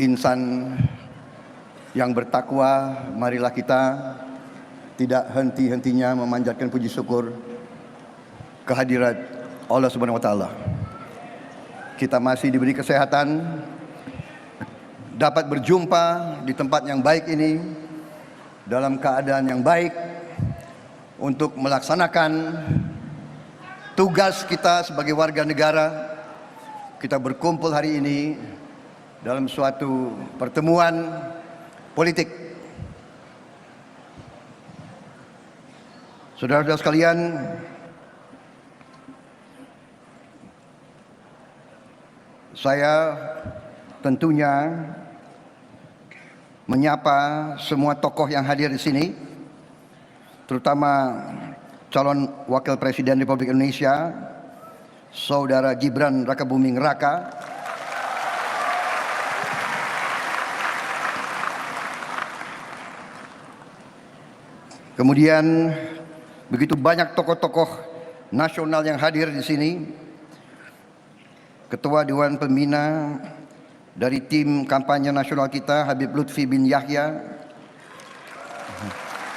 insan yang bertakwa, marilah kita tidak henti-hentinya memanjatkan puji syukur kehadirat Allah Subhanahu wa taala. Kita masih diberi kesehatan, dapat berjumpa di tempat yang baik ini dalam keadaan yang baik untuk melaksanakan tugas kita sebagai warga negara. Kita berkumpul hari ini dalam suatu pertemuan politik. Saudara-saudara sekalian, saya tentunya menyapa semua tokoh yang hadir di sini, terutama calon Wakil Presiden Republik Indonesia, Saudara Gibran Rakabuming Raka, kemudian begitu banyak tokoh-tokoh nasional yang hadir di sini. Ketua Dewan Pembina dari tim kampanye nasional kita, Habib Lutfi bin Yahya.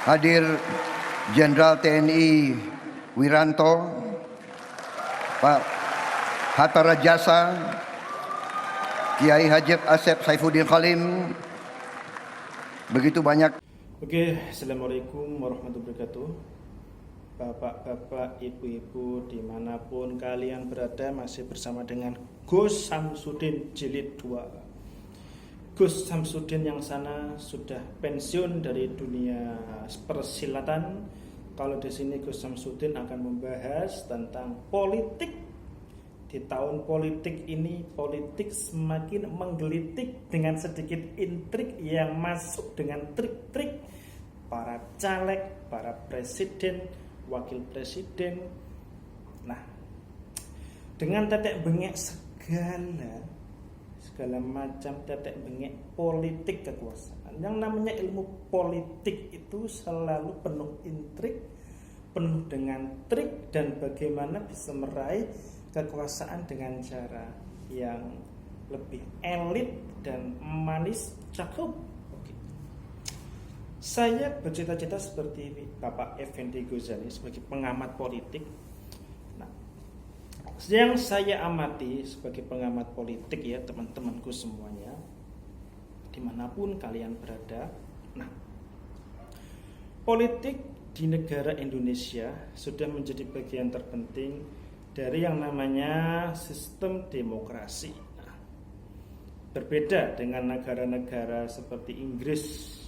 Hadir Jenderal TNI Wiranto, Pak Hatta Rajasa, Kiai Haji Asep Saifuddin Khalim. Begitu banyak. Oke, Assalamualaikum warahmatullahi wabarakatuh. Bapak-bapak, ibu-ibu, dimanapun kalian berada, masih bersama dengan Gus Samsudin Jilid 2. Gus Samsudin yang sana sudah pensiun dari dunia persilatan. Kalau di sini Gus Samsudin akan membahas tentang politik. Di tahun politik ini, politik semakin menggelitik dengan sedikit intrik yang masuk dengan trik-trik para caleg, para presiden, wakil presiden. Nah, dengan tetek bengek segala macam tetek bengek politik kekuasaan. Yang namanya ilmu politik itu selalu penuh intrik, penuh dengan trik, dan bagaimana bisa meraih kekuasaan dengan cara yang lebih elit dan manis, cakep. Saya bercita-cita seperti Bapak Effendi Ghazali sebagai pengamat politik. Nah, yang saya amati sebagai pengamat politik ya teman-temanku semuanya, dimanapun kalian berada. Nah, politik di negara Indonesia sudah menjadi bagian terpenting dari yang namanya sistem demokrasi. Nah, berbeda dengan negara-negara seperti Inggris,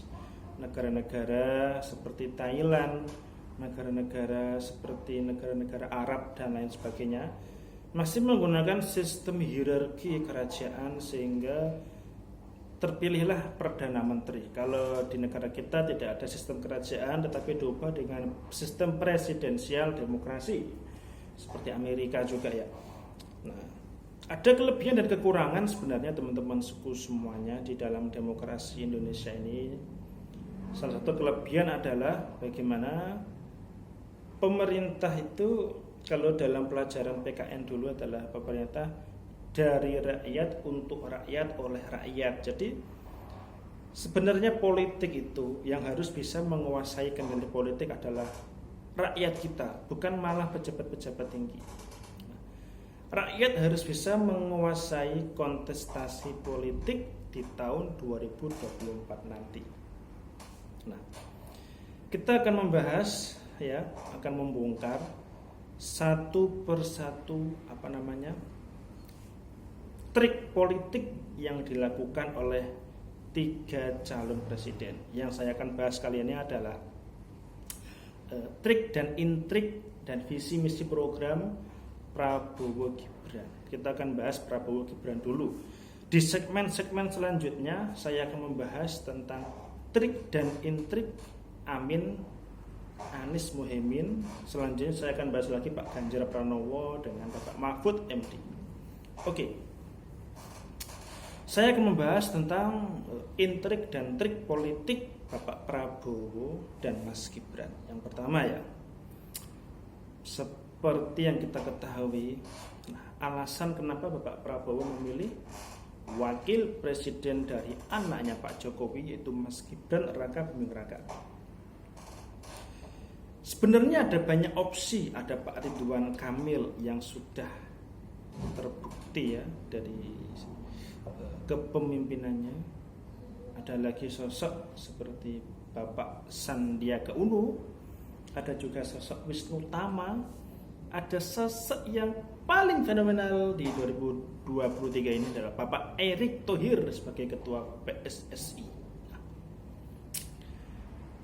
negara-negara seperti Thailand, negara-negara seperti negara-negara Arab dan lain sebagainya, masih menggunakan sistem hierarki kerajaan sehingga terpilihlah Perdana Menteri. Kalau di negara kita tidak ada sistem kerajaan tetapi diubah dengan sistem presidensial demokrasi seperti Amerika juga ya. Nah, ada kelebihan dan kekurangan sebenarnya teman-teman suku semuanya di dalam demokrasi Indonesia ini. Salah satu kelebihan adalah bagaimana pemerintah itu, kalau dalam pelajaran PKN dulu adalah pemerintah dari rakyat, untuk rakyat, oleh rakyat. Jadi sebenarnya politik itu yang harus bisa menguasai kendali politik adalah rakyat kita, bukan malah pejabat-pejabat tinggi. Rakyat harus bisa menguasai kontestasi politik di tahun 2024 nanti. Nah, kita akan membahas ya, akan membongkar satu persatu trik politik yang dilakukan oleh 3 calon presiden. Yang saya akan bahas kali ini adalah trik dan intrik dan visi misi program Prabowo Gibran. Kita akan bahas Prabowo Gibran dulu. Di segmen-segmen selanjutnya saya akan membahas tentang trik dan intrik Amin, Anies Muhaimin. Selanjutnya saya akan bahas lagi Pak Ganjar Pranowo dengan Bapak Mahfud MD. Oke. Saya akan membahas tentang intrik dan trik politik Bapak Prabowo dan Mas Gibran. Yang pertama ya, seperti yang kita ketahui, alasan kenapa Bapak Prabowo memilih wakil presiden dari anaknya Pak Jokowi, yaitu Mas Gibran Raka Buming Raka. Sebenarnya ada banyak opsi, ada Pak Ridwan Kamil yang sudah terbukti ya dari kepemimpinannya. Ada lagi sosok seperti Bapak Sandiaga Uno, ada juga sosok Wisnu Tama, ada sosok yang paling fenomenal di 2023 ini adalah Bapak Erick Thohir sebagai ketua PSSI.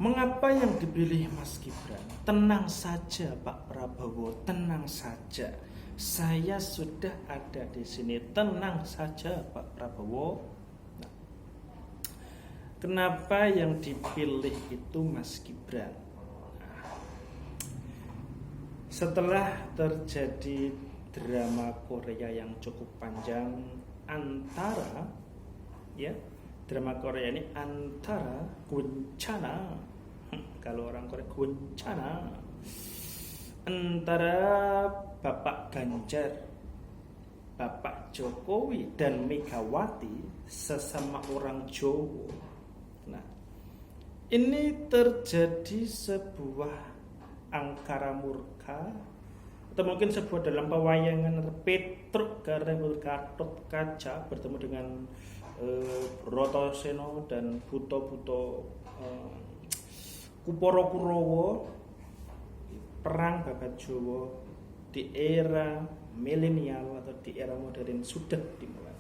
Mengapa yang dipilih Mas Gibran? Tenang saja Pak Prabowo, tenang saja. Saya sudah ada di sini, tenang saja Pak Prabowo. Nah, kenapa yang dipilih itu Mas Gibran? Nah, setelah terjadi drama Korea yang cukup panjang antara drama Korea ini antara Guncana, kalau orang Korea Guncana, antara Bapak Ganjar, Bapak Jokowi dan Megawati sesama orang Jawa. Nah, ini terjadi sebuah angkara murka atau mungkin sebuah dalam pewayangan Petruk Gatot Kaca bertemu dengan Brotoseno dan Buto Kuporo Kurowo. Perang Babat Jawa di era milenial atau di era modern sudah dimulai.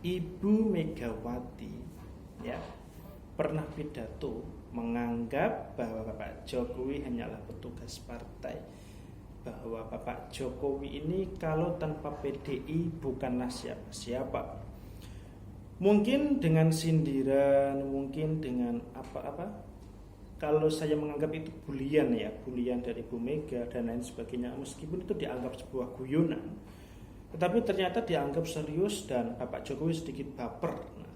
Ibu Megawati pernah pidato menganggap bahwa Bapak Jokowi hanyalah petugas partai, bahwa Bapak Jokowi ini kalau tanpa PDI bukanlah siapa-siapa. Mungkin dengan sindiran, mungkin dengan apa-apa, kalau saya menganggap itu bulian dari Bu Mega dan lain sebagainya, meskipun itu dianggap sebuah guyonan, tetapi ternyata dianggap serius dan Bapak Jokowi sedikit baper. Nah,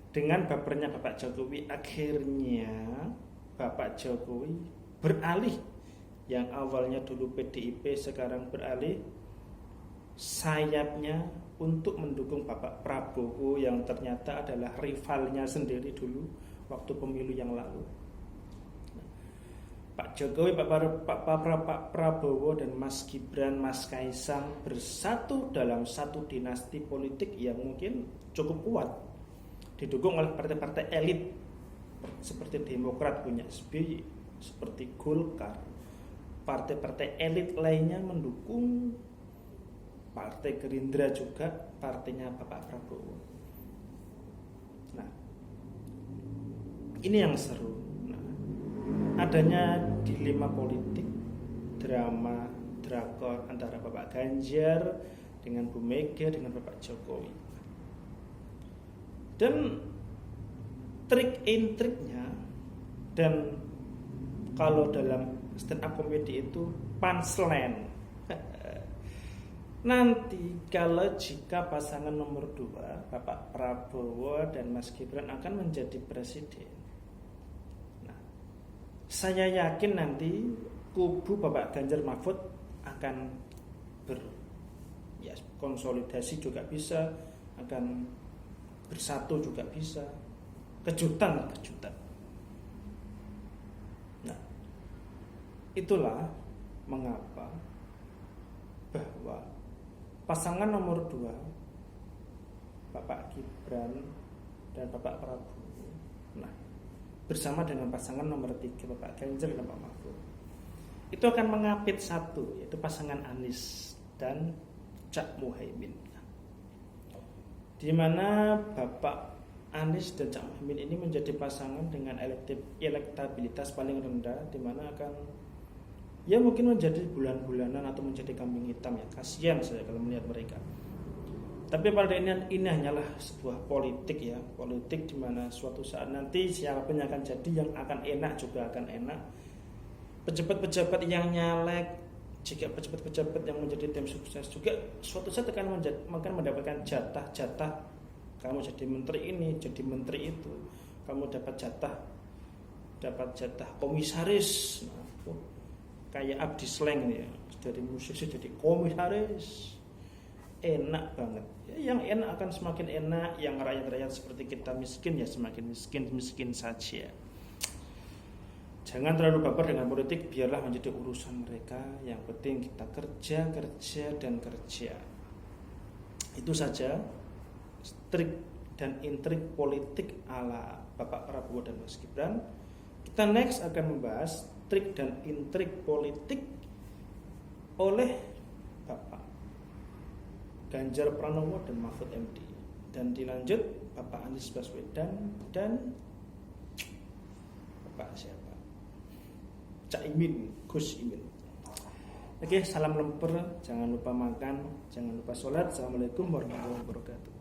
dengan bapernya Bapak Jokowi, akhirnya Bapak Jokowi beralih, yang awalnya dulu PDIP sekarang beralih sayapnya untuk mendukung Bapak Prabowo yang ternyata adalah rivalnya sendiri dulu waktu pemilu yang lalu. Pak Jokowi, Pak Prabowo dan Mas Gibran, Mas Kaisang bersatu dalam satu dinasti politik yang mungkin cukup kuat, didukung oleh partai-partai elit seperti Demokrat punya SBY, seperti Golkar. Partai-partai elit lainnya mendukung, Partai Gerindra juga partainya Bapak Prabowo. Nah, ini yang seru. Adanya dilema politik, drama drakor antara Bapak Ganjar dengan Bu Mega dengan Bapak Jokowi. Dan trik and triknya, dan kalau dalam stand up comedy itu punchline. Nanti kalau jika pasangan nomor 2 Bapak Prabowo dan Mas Gibran akan menjadi presiden, saya yakin nanti kubu Bapak Ganjar Mahfud akan konsolidasi juga bisa, akan bersatu juga bisa, kejutan. Nah, itulah mengapa bahwa pasangan nomor 2 Bapak Gibran dan Bapak Prabowo, bersama dengan pasangan nomor 3 Bapak Ganjar dan Pak Mahfud, itu akan mengapit satu, yaitu pasangan Anies dan Cak Muhaimin, di mana Bapak Anies dan Cak Muhaimin ini menjadi pasangan dengan elektabilitas paling rendah, di mana akan mungkin menjadi bulan-bulanan atau menjadi kambing hitam. Kasihan saya kalau melihat mereka. Tapi pada ini hanyalah sebuah politik politik di mana suatu saat nanti siapapun yang akan jadi, yang akan enak juga akan enak. Pejabat-pejabat yang nyalek, jika pejabat-pejabat yang menjadi tim sukses juga suatu saat akan mendapatkan jatah-jatah. Kamu jadi menteri ini, jadi menteri itu, kamu dapat jatah komisaris. Kayak Abdi Sleng ini dari musisi jadi komisaris. enak banget. Ya, yang enak akan semakin enak, yang rakyat-rakyat seperti kita miskin ya semakin miskin saja. Jangan terlalu baper dengan politik, biarlah menjadi urusan mereka. Yang penting kita kerja dan kerja. Itu saja trik dan intrik politik ala Bapak Prabowo dan Mas Gibran. Kita next akan membahas trik dan intrik politik oleh Bapak Ganjar Pranowo dan Mahfud MD. Dan dilanjut Bapak Anies Baswedan dan Bapak siapa? Cak Imin, Gus Imin. Oke, salam lemper, jangan lupa makan, jangan lupa sholat. Assalamualaikum warahmatullahi wabarakatuh.